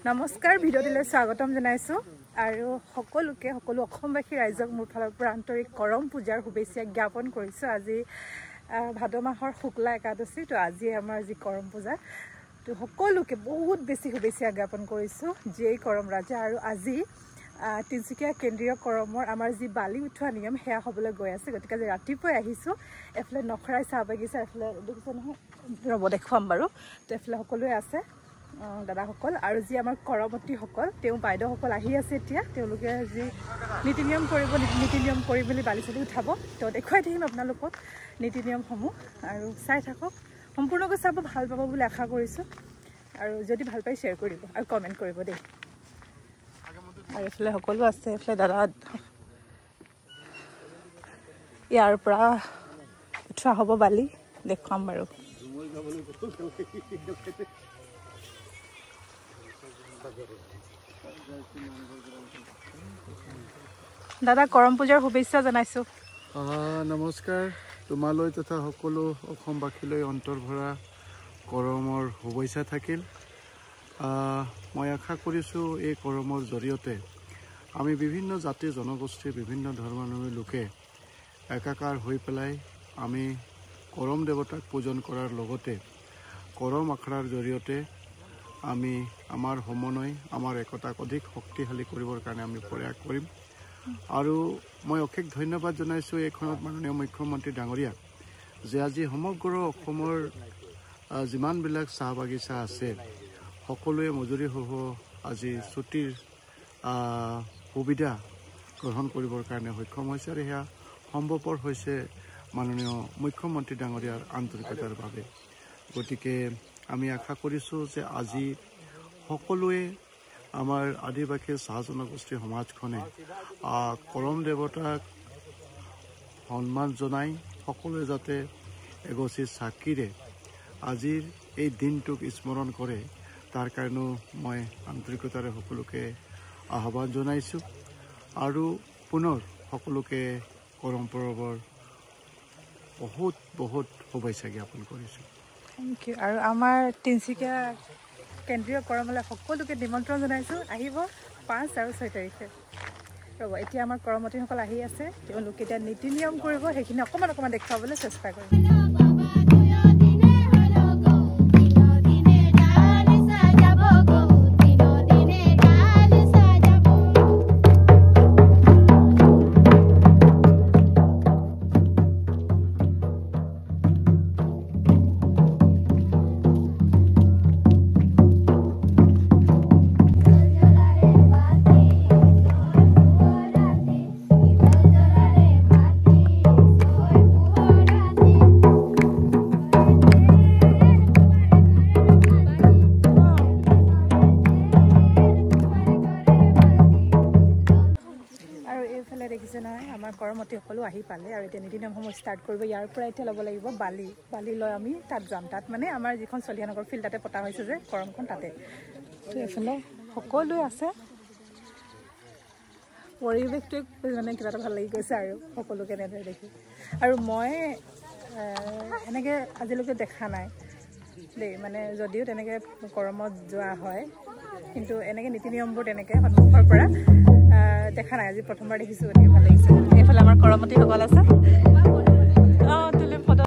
নমস্কাৰ ভিডিঅ'টিলৈ স্বাগতম জনাইছো আৰু সকলো অসমবাসী ৰাইজক মোৰ ফালৰ পৰা আন্তৰিক কৰম পূজাৰ শুভেচ্ছা জ্ঞাপন কৰিছো। আজি ভাদ মাহৰ শুক্লা একাদশী তো আজি আমাৰ যি কৰম পূজা তো সকলোকে বহুত বেছি শুভেচ্ছা জ্ঞাপন কৰিছো যেই কৰম ৰাজা। আৰু আজি তিনচুকীয়া কেন্দ্ৰীয় কৰমৰ আমাৰ যি বালি উঠোৱা নিয়ম সেয়া হ'বলৈ গৈ আছে। গতিকে আজি ৰাতিপুৱাই আহিছো এফালে নখৰাই চাহ বাগিচা এফালে দেখিছে নহয় ৰ'ব দেখুৱাম বাৰু। তো এফালে সকলোৱে আছে দাদাসকল আৰু যি আমাৰ কৰমতীসকল তেওঁ বাইদেউসকল আহি আছে। এতিয়া তেওঁলোকে যি নীতি নিয়ম কৰি মেলি বালি চালি উঠাব তো দেখুৱাই থাকিম আপোনালোকক নীতি নিয়মসমূহ আৰু চাই থাকক সম্পূৰ্ণকৈ চাব ভাল পাব বুলি আশা কৰিছোঁ। আৰু যদি ভাল পাই শ্বেয়াৰ কৰিব আৰু কমেণ্ট কৰিব দেই। আৰু এইফালে সকলো আছে এইফালে দাদা ইয়াৰ পৰা উঠোৱা হ'ব বালি দেখুৱাম বাৰু। দাদা কৰম পূজাৰ শুভেচ্ছা জনাইছো। নমস্কাৰ তোমালৈ তথা সকলো অসমবাসীলৈ অন্তৰ্ভৰা কৰমৰ শুভেচ্ছা থাকিল। মই আশা কৰিছোঁ এই কৰমৰ জৰিয়তে আমি বিভিন্ন জাতি জনগোষ্ঠীৰ বিভিন্ন ধৰ্মাৱলম্বী লোকে একাকাৰ হৈ পেলাই আমি কৰম দেৱতাক পূজন কৰাৰ লগতে কৰম আখৰাৰ জৰিয়তে আমি আমাৰ সমন্বয় আমাৰ একতাক অধিক শক্তিশালী কৰিবৰ কাৰণে আমি প্ৰয়াস কৰিম। আৰু মই অশেষ ধন্যবাদ জনাইছোঁ এইখনত মাননীয় মুখ্যমন্ত্ৰী ডাঙৰীয়াক যে আজি সমগ্ৰ অসমৰ যিমানবিলাক চাহ বাগিচা আছে সকলোৱে মজুৰিসহ আজি ছুটিৰ সুবিধা গ্ৰহণ কৰিবৰ কাৰণে সক্ষম হৈছে আৰু সেয়া সম্ভৱপৰ হৈছে মাননীয় মুখ্যমন্ত্ৰী ডাঙৰীয়াৰ আন্তৰিকতাৰ বাবে। গতিকে আমি আশা কৰিছোঁ যে আজি সকলোৱে আমাৰ আদিবাসী চাহ জনগোষ্ঠী সমাজখনে কৰম দেৱতাক সন্মান জনাই সকলোৱে যাতে এগছি চাকিৰে আজিৰ এই দিনটোক স্মৰণ কৰে তাৰ কাৰণেও মই আন্তৰিকতাৰে সকলোকে আহ্বান জনাইছোঁ আৰু পুনৰ সকলোকে কৰম পৰৱৰ বহুত বহুত শুভেচ্ছা জ্ঞাপন কৰিছোঁ। Thank you. আৰু আমাৰ তিনচুকীয়া কেন্দ্ৰীয় কৰমলৈ সকলোকে নিমন্ত্ৰণ জনাইছোঁ আহিব 5 আৰু 6 তাৰিখে। ৰ'ব এতিয়া আমাৰ কৰমতীসকল আহি আছে তেওঁলোকে এতিয়া নীতি নিয়ম কৰিব সেইখিনি অকণমান দেখুৱাবলৈ চেষ্টা কৰিম। দেখিছে নহয় আমাৰ কৰমতীসকলো আহি পালে আৰু এতিয়া নীতি নিয়মসমূহ ষ্টাৰ্ট কৰিব। ইয়াৰ পৰা এতিয়া ল'ব লাগিব বালি লৈ আমি তাত যাম। তাত মানে আমাৰ যিখন চলিয়ানগৰ ফিল্ড তাতে পতা হৈছে যে কৰমখন তাতে। তো এইফালে সকলোৱে আছে পৰিৱেশটোৱে মানে কিবা এটা ভাল লাগি গৈছে আৰু সকলোকে এনেদৰে দেখি। আৰু মই এনেকৈ আজিলৈকে দেখা নাই দেই মানে যদিও তেনেকৈ কৰমত যোৱা হয় কিন্তু এনেকৈ নীতি নিয়মবোৰ তেনেকৈ সন্মুখৰ পৰা দেখা নাই। আজি প্ৰথমবাৰ দেখিছোঁ গতিকে ভাল লাগিছে। এইফালে আমাৰ কৰমতীসকল আছে তুলি ফটো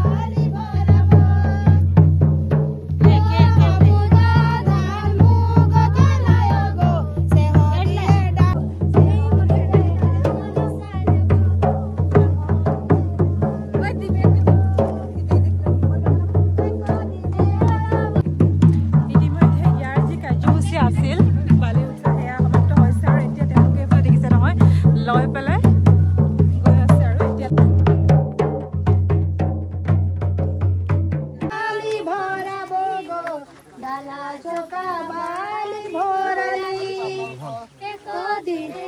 Bye. দিয়া